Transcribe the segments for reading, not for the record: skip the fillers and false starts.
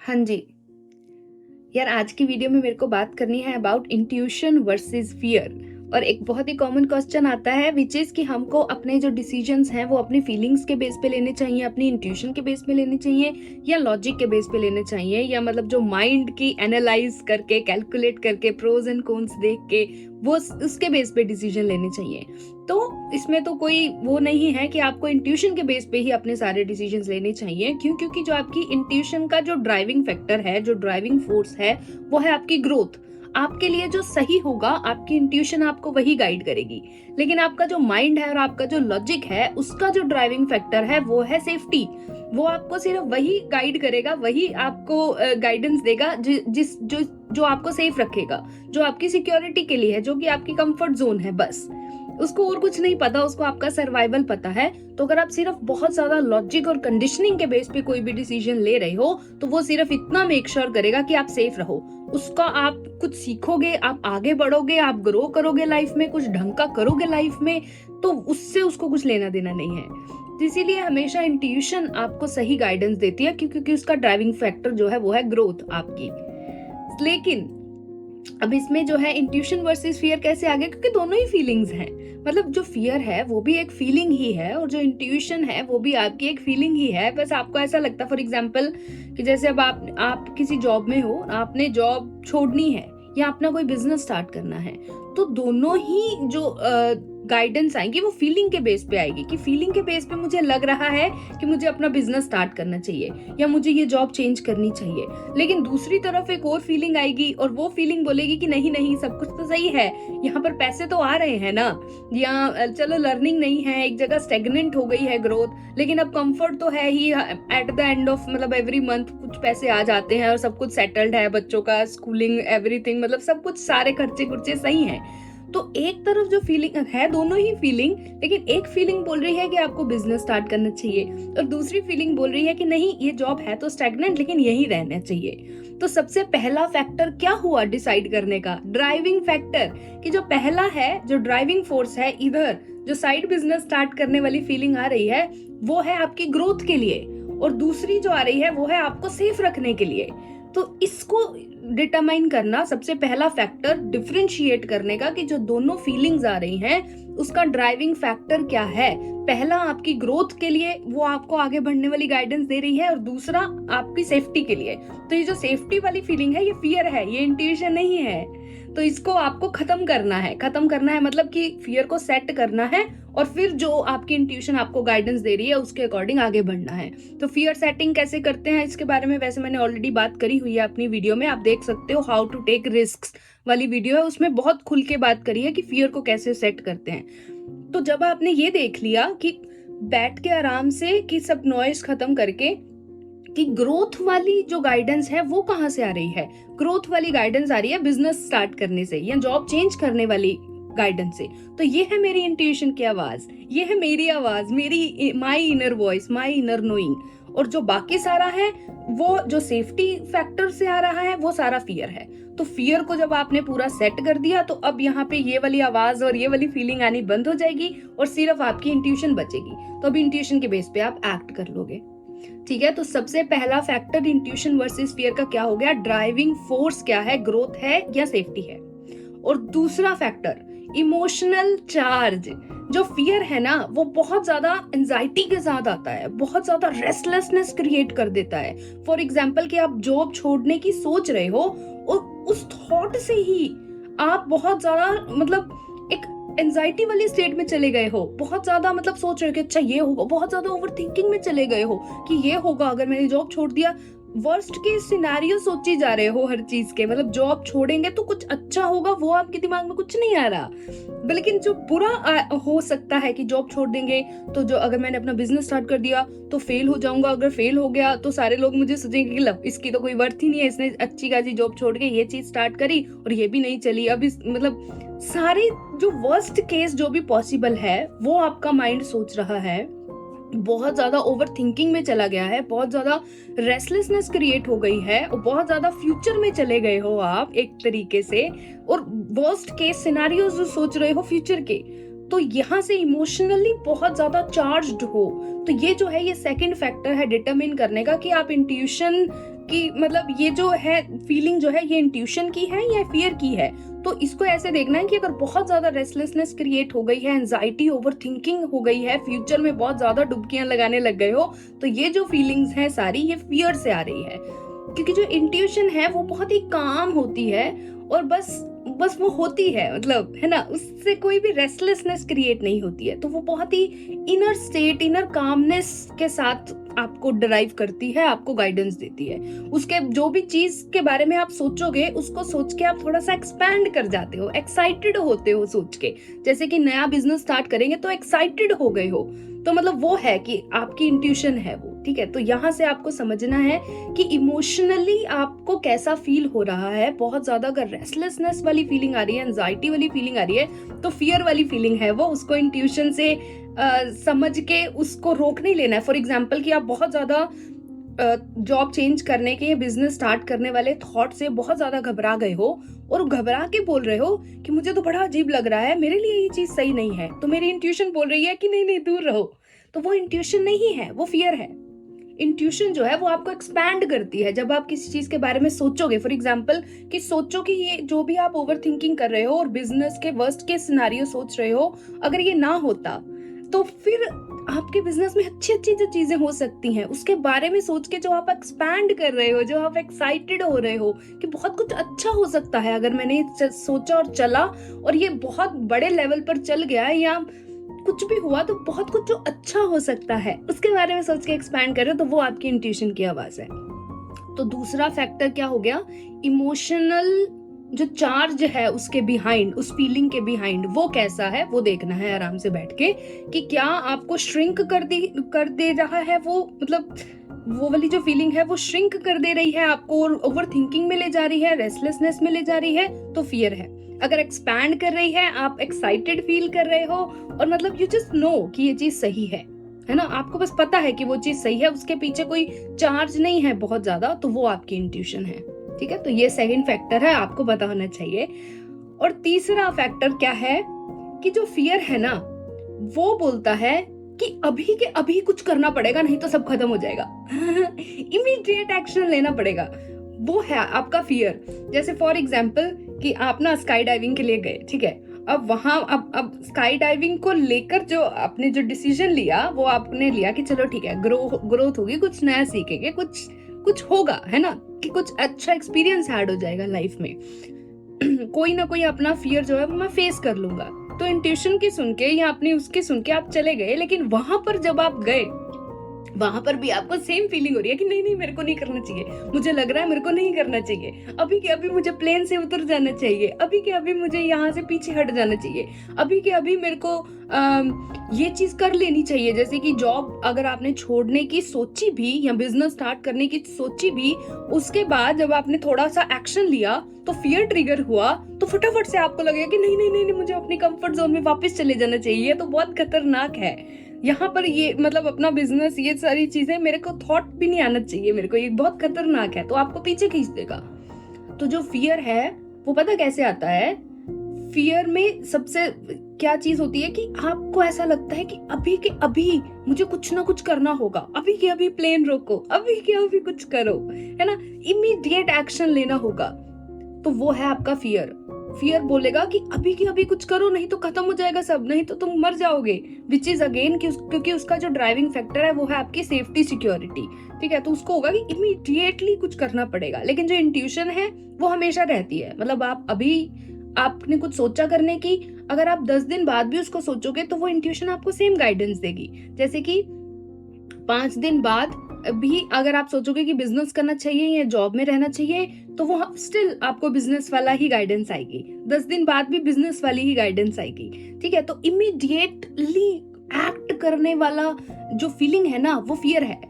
हाँ जी। यार आज की वीडियो में मेरे को बात करनी है अबाउट इंट्यूशन वर्सेस फियर। और एक बहुत ही कॉमन क्वेश्चन आता है विच इज कि हमको अपने जो डिसीजंस हैं वो अपनी फीलिंग्स के बेस पे लेने चाहिए, अपनी इंट्यूशन के बेस पे लेने चाहिए या लॉजिक के बेस पे लेने चाहिए, या मतलब जो माइंड की एनालाइज करके कैलकुलेट करके प्रोज एंड कॉन्स देख के वो उसके बेस पे डिसीजन लेने चाहिए। तो इसमें तो कोई वो नहीं है कि आपको इंट्यूशन के बेस पे ही अपने सारे डिसीजंस लेने चाहिए। क्यों? क्योंकि जो आपकी इंट्यूशन का जो ड्राइविंग फैक्टर है, जो ड्राइविंग फोर्स है, वो है आपकी ग्रोथ। आपके लिए जो सही होगा, आपकी इंट्यूशन आपको वही गाइड करेगी। लेकिन आपका जो माइंड है और आपका जो लॉजिक है, उसका जो ड्राइविंग फैक्टर है वो है सेफ्टी। वो आपको सिर्फ वही गाइड करेगा, वही आपको गाइडेंस देगा जिस जो जो आपको सेफ रखेगा, जो आपकी सिक्योरिटी के लिए है, जो कि आपकी कंफर्ट जोन है। बस उसको और कुछ नहीं पता, उसको आपका सर्वाइवल पता है। तो अगर आप सिर्फ बहुत ज्यादा लॉजिक और कंडीशनिंग के बेस पे कोई भी डिसीजन ले रहे हो, तो वो सिर्फ इतना मेक श्योर करेगा कि आप सेफ रहो। उसका आप कुछ सीखोगे, आप आगे बढ़ोगे, आप ग्रो करोगे लाइफ में, कुछ ढंग का करोगे लाइफ में, तो उससे उसको कुछ लेना देना नहीं है। तो इसीलिए हमेशा इंट्यूशन आपको सही गाइडेंस देती है, क्योंकि उसका ड्राइविंग फैक्टर जो है वो है ग्रोथ आपकी। लेकिन अब इसमें जो है इंट्यूशन वर्सेस फियर कैसे आ गया? क्योंकि दोनों ही फीलिंग्स हैं। मतलब जो फियर है वो भी एक फीलिंग ही है, और जो इंट्यूशन है वो भी आपकी एक फीलिंग ही है। बस आपको ऐसा लगता है, फॉर एग्जांपल कि जैसे अब आप किसी जॉब में हो, आपने जॉब छोड़नी है या अपना कोई बिजनेस स्टार्ट करना है, तो दोनों ही जो गाइडेंस आएंगी वो फीलिंग के बेस पे आएगी कि फीलिंग के बेस पे मुझे लग रहा है कि मुझे अपना बिजनेस स्टार्ट करना चाहिए या मुझे ये जॉब चेंज करनी चाहिए। लेकिन दूसरी तरफ एक और फीलिंग आएगी और वो फीलिंग बोलेगी कि नहीं नहीं, सब कुछ तो सही है, यहाँ पर पैसे तो आ रहे हैं ना, या चलो लर्निंग नहीं है, एक जगह स्टेगनेंट हो गई है ग्रोथ, लेकिन अब कंफर्ट तो है ही। एट द एंड ऑफ मतलब एवरी मंथ कुछ पैसे आ जाते हैं और सब कुछ सेटल्ड है, बच्चों का स्कूलिंग एवरीथिंग, मतलब सब कुछ, सारे खर्चे खुर्चे सही हैं। तो एक तरफ जो फीलिंग है, दोनों ही फीलिंग, लेकिन एक फीलिंग बोल रही है कि आपको बिजनेस स्टार्ट करना चाहिए और दूसरी फीलिंग बोल रही है कि नहीं, ये जॉब है तो स्टैग्नेंट, लेकिन यहीं रहना चाहिए। तो सबसे पहला फैक्टर क्या हुआ डिसाइड करने का? Driving factor. कि जो पहला है, जो ड्राइविंग फोर्स है, इधर जो साइड बिजनेस स्टार्ट करने वाली फीलिंग आ रही है, वो है आपकी ग्रोथ के लिए, और दूसरी जो आ रही है वो है आपको सेफ रखने के लिए। तो इसको डिटरमाइन करना सबसे पहला फैक्टर, डिफरेंशिएट करने का कि जो दोनों फीलिंग्स आ रही हैं उसका ड्राइविंग फैक्टर क्या है। पहला आपकी ग्रोथ के लिए, वो आपको आगे बढ़ने वाली गाइडेंस दे रही है, और दूसरा आपकी सेफ्टी के लिए। तो ये जो सेफ्टी वाली फीलिंग है, ये फियर है, ये इंट्यूशन नहीं है। तो इसको आपको खत्म करना है। खत्म करना है मतलब कि फियर को सेट करना है, और फिर जो आपकी इंट्यूशन आपको गाइडेंस दे रही है उसके अकॉर्डिंग आगे बढ़ना है। तो फियर सेटिंग कैसे करते हैं इसके बारे में वैसे मैंने ऑलरेडी बात करी हुई है अपनी वीडियो में, आप देख सकते हो। हाउ टू टेक रिस्क वाली वीडियो है, उसमें बहुत खुल के बात करी है कि फियर को कैसे सेट करते हैं। तो जब आपने ये देख लिया कि बैठ के आराम से, कि सब नॉइज खत्म करके, कि ग्रोथ वाली जो गाइडेंस है वो कहाँ से आ रही है? ग्रोथ वाली गाइडेंस आ रही है बिजनेस स्टार्ट करने से या जॉब चेंज करने वाली गाइडेंस से। तो ये है मेरी इंट्यूशन की आवाज, ये है मेरी आवाज, मेरी my inner voice, my inner knowing. और जो बाकी सारा है, वो जो सेफ्टी फैक्टर से आ रहा है, वो सारा फियर है। तो फियर को जब आपने पूरा सेट कर दिया, तो अब यहाँ पे ये वाली आवाज और ये वाली फीलिंग आनी बंद हो जाएगी और सिर्फ आपकी इंट्यूशन बचेगी। तो अब इंट्यूशन के बेस पे आप एक्ट कर लोगे। ठीक है, तो सबसे पहला फैक्टर इंट्यूशन वर्सेस फियर का क्या हो गया? ड्राइविंग फोर्स क्या है, ग्रोथ है या सेफ्टी है? और दूसरा फैक्टर इमोशनल चार्ज। जो फियर है ना, वो बहुत ज्यादा एंजाइटी के साथ आता है, बहुत ज्यादा रेस्टलेसनेस क्रिएट कर देता है। फॉर एग्जाम्पल कि आप जॉब छोड़ने की सोच रहे हो और उस थॉट से ही आप बहुत ज्यादा मतलब एक एंजाइटी वाली स्टेट में चले गए हो, बहुत ज्यादा मतलब सोच रहे हो कि अच्छा ये होगा, बहुत ज्यादा ओवर थिंकिंग में चले गए हो कि ये होगा अगर मैंने जॉब छोड़ दिया। वर्स्ट के सिनेरियो सोची जा रहे हो हर चीज के, मतलब जॉब छोड़ेंगे तो कुछ अच्छा होगा, वो आपके दिमाग में कुछ नहीं आ रहा। लेकिन जो बुरा हो सकता है कि जॉब छोड़ देंगे तो, जो अगर मैंने अपना बिजनेस स्टार्ट कर दिया तो फेल हो जाऊंगा, अगर फेल हो गया तो सारे लोग मुझे सोचेंगे कि लो, इसकी तो कोई वर्थ ही नहीं है, इसने अच्छी खासी जॉब छोड़ के ये चीज स्टार्ट करी और ये भी नहीं चली। अब इस मतलब सारे जो वर्स्ट केस जो भी पॉसिबल है वो आपका माइंड सोच रहा है। बहुत ज्यादा ओवर थिंकिंग में चला गया है, बहुत ज्यादा रेस्टलेसनेस क्रिएट हो गई है, और बहुत ज्यादा फ्यूचर में चले गए हो आप एक तरीके से, और वर्स्ट केस सिनेरियोज जो सोच रहे हो फ्यूचर के। तो यहाँ से इमोशनली बहुत ज्यादा चार्ज्ड हो। तो ये जो है, ये सेकंड फैक्टर है डिटरमिन करने का कि आप इंट्यूशन कि मतलब ये जो है फीलिंग जो है ये इंट्यूशन की है या फियर की है। तो इसको ऐसे देखना है कि अगर बहुत ज्यादा रेस्टलेसनेस क्रिएट हो गई है, एंजाइटी, ओवर थिंकिंग हो गई है, फ्यूचर में बहुत ज्यादा डुबकियां लगाने लग गए हो, तो ये जो फीलिंग्स हैं सारी ये फियर से आ रही है। क्योंकि जो इंट्यूशन है वो बहुत ही काम होती है और बस वो होती है, मतलब है ना, उससे कोई भी रेस्टलेसनेस क्रिएट नहीं होती है। तो वो बहुत ही इनर स्टेट, इनर कामनेस के साथ आपको ड्राइव करती है, आपको गाइडेंस देती है। उसके जो भी चीज के बारे में आप सोचोगे उसको सोच के आप थोड़ा सा एक्सपैंड कर जाते हो, एक्साइटेड होते हो सोच के। जैसे कि नया बिजनेस स्टार्ट करेंगे तो एक्साइटेड हो गए हो, तो मतलब वो है कि आपकी इंट्यूशन है वो, ठीक है। तो यहाँ से आपको समझना है कि इमोशनली आपको कैसा फील हो रहा है। बहुत ज्यादा अगर रेस्टलेसनेस वाली फीलिंग आ रही है, एंजाइटी वाली फीलिंग आ रही है, तो फियर वाली फीलिंग है वो। उसको इंट्यूशन से समझ के उसको रोक नहीं लेना है। फॉर एग्जाम्पल कि आप बहुत ज्यादा जॉब चेंज करने के, बिजनेस स्टार्ट करने वाले थॉट से बहुत ज्यादा घबरा गए हो और घबरा के बोल रहे हो कि मुझे तो बड़ा अजीब लग रहा है, मेरे लिए ये चीज सही नहीं है, तो मेरी इंट्यूशन बोल रही है कि नहीं नहीं दूर रहो। तो वो इंट्यूशन नहीं है, वो फियर है। इंट्यूशन जो है वो आपको एक्सपैंड करती है जब आप किसी चीज के बारे में सोचोगे। फॉर एग्जाम्पल कि सोचो कि ये जो भी आप ओवर थिंकिंग कर रहे हो और बिजनेस के वर्स्ट के सिनारियो सोच रहे हो, अगर ये ना होता तो फिर आपके बिजनेस में अच्छी अच्छी जो चीजें हो सकती हैं, उसके बारे में सोच के जो आप एक्सपैंड कर रहे हो, जो आप एक्साइटेड हो रहे हो कि बहुत कुछ अच्छा हो सकता है अगर मैंने सोचा और चला और ये बहुत बड़े लेवल पर चल गया, या कुछ भी हुआ तो बहुत कुछ जो अच्छा हो सकता है, उसके बारे में सोच के एक्सपैंड कर रहे हो, तो वो आपकी इंट्यूशन की आवाज है। तो दूसरा फैक्टर क्या हो गया, इमोशनल जो चार्ज है उसके बिहाइंड, उस फीलिंग के बिहाइंड वो कैसा है, वो देखना है आराम से बैठ के कि क्या आपको श्रिंक कर दे रहा है वो, मतलब वो वाली जो फीलिंग है वो श्रिंक कर दे रही है आपको और ओवर थिंकिंग में ले जा रही है, रेस्टलेसनेस में ले जा रही है, तो फियर है। अगर एक्सपैंड कर रही है, आप एक्साइटेड फील कर रहे हो और मतलब यू जस्ट नो कि ये चीज सही है ना, आपको बस पता है कि वो चीज सही है, उसके पीछे कोई चार्ज नहीं है बहुत ज्यादा, तो वो आपकी इंट्यूशन है, ठीक है। तो ये सेकंड फैक्टर है, आपको पता होना चाहिए। और तीसरा फैक्टर क्या है कि जो फियर है ना वो बोलता है कि अभी के अभी कुछ करना पड़ेगा, नहीं तो सब खत्म हो जाएगा। इमीडिएट एक्शन लेना पड़ेगा, वो है आपका फियर। जैसे फॉर एग्जाम्पल कि आप ना स्काई डाइविंग के लिए गए, ठीक है। अब वहां अब स्काई डाइविंग को लेकर जो आपने जो डिसीजन लिया वो आपने लिया कि चलो ठीक है, ग्रोथ होगी, कुछ नया सीखेंगे, कुछ होगा, है ना, कि कुछ अच्छा एक्सपीरियंस ऐड हो जाएगा लाइफ में। कोई ना कोई अपना फियर जो है वो मैं फेस कर लूंगा। तो इंट्यूशन की सुन के या अपनी उसकी सुन के आप चले गए, लेकिन वहां पर जब आप गए वहां पर भी आपको सेम फीलिंग हो रही है कि नहीं नहीं मेरे को नहीं करना चाहिए, मुझे लग रहा है मेरे को नहीं करना चाहिए, अभी के अभी मुझे प्लेन से उतर जाना चाहिए, अभी के अभी मुझे यहाँ से पीछे हट जाना चाहिए, अभी के अभी मेरे को ये चीज कर लेनी चाहिए। जैसे कि जॉब अगर आपने छोड़ने की सोची भी या बिजनेस स्टार्ट करने की सोची भी, उसके बाद जब आपने थोड़ा सा एक्शन लिया तो फियर ट्रिगर हुआ, तो फटाफट से आपको लगेगा कि नहीं नहीं नहीं, नहीं मुझे अपनी कंफर्ट जोन में वापस चले जाना चाहिए, तो बहुत खतरनाक है। यहाँ पर ये मतलब अपना बिजनेस, ये सारी चीजें मेरे को थॉट भी नहीं आना चाहिए, मेरे को ये बहुत खतरनाक है, तो आपको पीछे खींच देगा। तो जो फियर है वो पता कैसे आता है, फियर में सबसे क्या चीज होती है कि आपको ऐसा लगता है कि अभी के अभी मुझे कुछ ना कुछ करना होगा, अभी के अभी प्लेन रोको, अभी के अभी कुछ करो, है ना, इमीडिएट एक्शन लेना होगा, तो वो है आपका फियर। फियर बोलेगा कि अभी के अभी कुछ करो, नहीं तो खत्म हो जाएगा सब, नहीं तो तुम मर जाओगे, विच इज अगेन क्योंकि उसका जो ड्राइविंग फैक्टर है वो है आपकी सेफ्टी सिक्योरिटी, ठीक है। तो उसको होगा कि इमीडिएटली कुछ करना पड़ेगा। लेकिन जो इंट्यूशन है वो हमेशा रहती है, मतलब आप अभी आपने कुछ सोचा करने की, अगर आप 10 दिन बाद भी उसको सोचोगे तो वो इंट्यूशन आपको सेम गाइडेंस देगी। जैसे कि 5 दिन बाद भी अगर आप सोचोगे कि बिजनेस करना चाहिए या जॉब में रहना चाहिए, तो वो स्टिल आपको बिजनेस वाला ही गाइडेंस आएगी। 10 दिन बाद भी बिजनेस वाली ही गाइडेंस आएगी, ठीक है। तो इमीडिएटली एक्ट करने वाला जो फीलिंग है ना वो फियर है।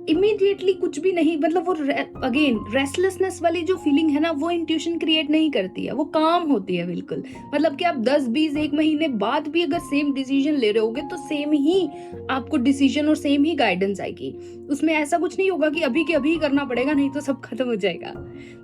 इमीडिएटली कुछ भी नहीं, मतलब वो अगेन रेस्टलेसनेस वाली जो फीलिंग है ना वो इंट्यूशन क्रिएट नहीं करती है, वो काम होती है बिल्कुल। मतलब कि आप 10-20 1 महीने बाद भी अगर सेम डिसीजन ले रहे होगे तो सेम ही आपको डिसीजन और सेम ही गाइडेंस आएगी। उसमें ऐसा कुछ नहीं होगा कि अभी के अभी करना पड़ेगा, नहीं तो सब खत्म हो जाएगा,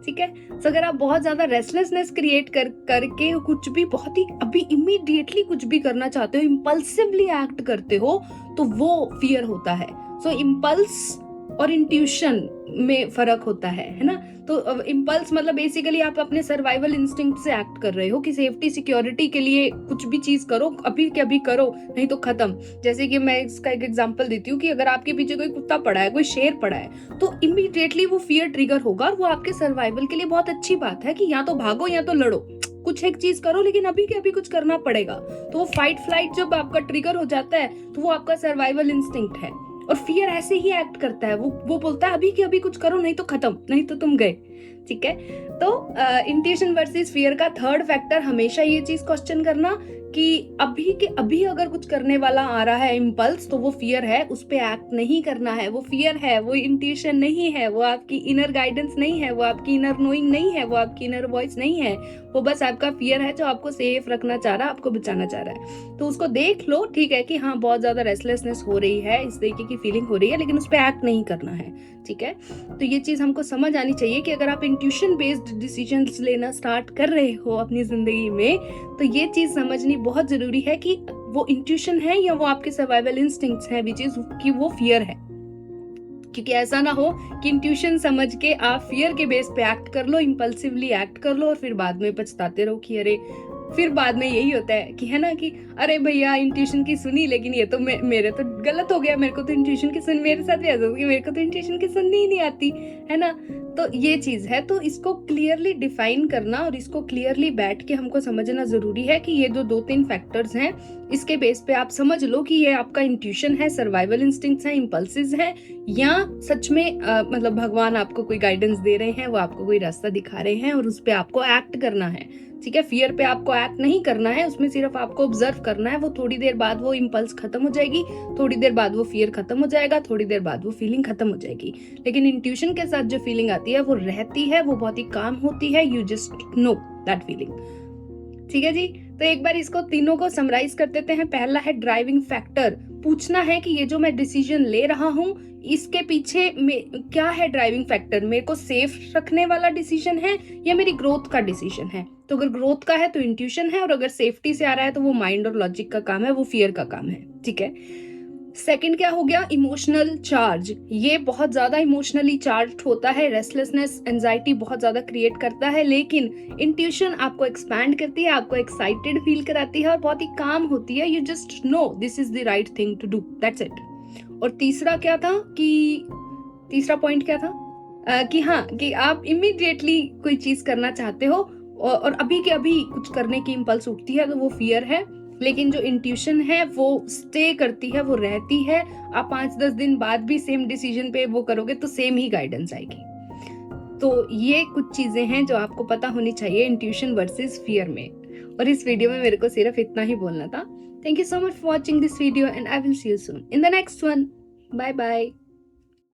ठीक है। तो अगर आप बहुत ज्यादा रेस्टलेसनेस क्रिएट करके कुछ भी बहुत ही अभी इमीडिएटली कुछ भी करना चाहते हो, इम्पल्सिवली एक्ट करते हो, तो वो फियर होता है। सो इम्पल्स और इंट्यूशन में फर्क होता है ना। तो इम्पल्स मतलब बेसिकली आप अपने सर्वाइवल इंस्टिंक्ट से एक्ट कर रहे हो कि सेफ्टी सिक्योरिटी के लिए कुछ भी चीज करो, अभी के अभी करो, नहीं तो खत्म। जैसे कि मैं इसका एक एग्जांपल देती हूँ कि अगर आपके पीछे कोई कुत्ता पड़ा है, कोई शेर पड़ा है, तो इमीडिएटली वो फियर ट्रिगर होगा और वो आपके सर्वाइवल के लिए बहुत अच्छी बात है कि या तो भागो या तो लड़ो, कुछ एक चीज करो, लेकिन अभी के अभी कुछ करना पड़ेगा। तो वो फाइट फ्लाइट जब आपका ट्रिगर हो जाता है तो वो आपका सर्वाइवल इंस्टिंक्ट है। और फियर ऐसे ही एक्ट करता है, वो बोलता है अभी के अभी कुछ करो, नहीं तो खत्म, नहीं तो तुम गए। ठीक है। तो इंट्यूशन वर्सेस फियर का थर्ड फैक्टर हमेशा ये चीज क्वेश्चन करना कि अभी के अभी अगर कुछ करने वाला आ रहा है इम्पल्स, तो वो फियर है, उस पे एक्ट नहीं करना है। वो फियर है, वो इंट्यूशन नहीं है, वो आपकी इनर गाइडेंस नहीं है, वो आपकी इनर नोइंग नहीं है, वो आपकी इनर वॉइस नहीं है। वो बस आपका फियर है जो आपको सेफ रखना चाह रहा है, आपको बचाना चाह रहा है। तो उसको देख लो, ठीक है, कि हाँ बहुत ज्यादा रेस्टलेसनेस हो रही है, इस तरीके की फीलिंग हो रही है, लेकिन उस पर एक्ट नहीं करना है। ठीक है। तो ये चीज हमको समझ आनी चाहिए कि अगर आप इंट्यूशन बेस्ड डिसीजंस लेना स्टार्ट कर रहे हो अपनी जिंदगी में, तो ये चीज समझनी बहुत जरूरी है कि वो इंट्यूशन है या वो आपके सर्वाइवल इंस्टिंक्ट्स हैं, विच इज कि वो फियर है। क्योंकि ऐसा ना हो कि इंट्यूशन समझ के आप फियर के बेस पे एक्ट कर लो, इंपल्सिवली एक्ट कर लो और फिर बाद में पछताते रहो कि अरे, फिर बाद में यही होता है कि है ना कि अरे भैया इंट्यूशन की सुनी, लेकिन ये तो मेरे तो गलत हो गया, मेरे को तो इंट्यूशन की सुन, मेरे साथ भी ऐसा होगा कि मेरे को तो इंट्यूशन की सुननी ही नहीं आती है ना। तो ये चीज है, तो इसको क्लियरली डिफाइन करना और इसको क्लियरली बैठ के हमको समझना जरूरी है कि ये जो 2-3 फैक्टर्स हैं, इसके बेस पे आप समझ लो कि ये आपका इंट्यूशन है, सर्वाइवल इंस्टिंक्ट्स हैं, इम्पल्सिस हैं, या सच में मतलब भगवान आपको कोई गाइडेंस दे रहे हैं, वो आपको कोई रास्ता दिखा रहे हैं और उस पे आपको एक्ट करना है। ठीक है। फियर पे आपको एक्ट नहीं करना है, उसमें सिर्फ आपको ऑब्जर्व करना है। वो थोड़ी देर बाद वो इम्पल्स खत्म हो जाएगी, थोड़ी देर बाद वो फियर खत्म हो जाएगा, थोड़ी देर बाद वो फीलिंग खत्म हो जाएगी। लेकिन इंट्यूशन के साथ जो फीलिंग आती है वो रहती है, वो बहुत ही काम होती है। You just know that feeling. ठीक है जी। तो एक बार इसको तीनों को समराइज कर देते हैं। पहला है ड्राइविंग फैक्टर। पूछना है कि ये जो मैं डिसीजन ले रहा हूं, इसके पीछे क्या है ड्राइविंग फैक्टर। मेरे को सेफ रखने वाला डिसीजन है या मेरी ग्रोथ का डिसीजन है। तो अगर ग्रोथ का है तो इंट्यूशन है, और अगर सेफ्टी से आ रहा है तो वो माइंड और लॉजिक का काम है, वो फियर का काम है। ठीक है। सेकंड क्या हो गया, इमोशनल चार्ज। ये बहुत ज्यादा इमोशनली चार्ज होता है, रेस्टलेसनेस, एंजाइटी बहुत ज्यादा क्रिएट करता है। लेकिन इंट्यूशन आपको एक्सपैंड करती है, आपको एक्साइटेड फील कराती है और बहुत ही काम होती है। You just know this is the right thing to do, that's it. और तीसरा क्या था कि तीसरा पॉइंट क्या था कि हाँ, कि आप इमीडिएटली कोई चीज करना चाहते हो और अभी के अभी कुछ करने की इम्पल्स उठती है, तो वो फियर है। लेकिन जो इंट्यूशन है वो स्टे करती है, वो रहती है। आप 5-10 दिन बाद भी सेम डिसीजन पे वो करोगे तो सेम ही गाइडेंस आएगी। तो ये कुछ चीजें हैं जो आपको पता होनी चाहिए इंट्यूशन वर्सेस फियर में। और इस वीडियो में मेरे को सिर्फ इतना ही बोलना था। Thank you so much for watching this video and I will see you soon in the next one. Bye bye.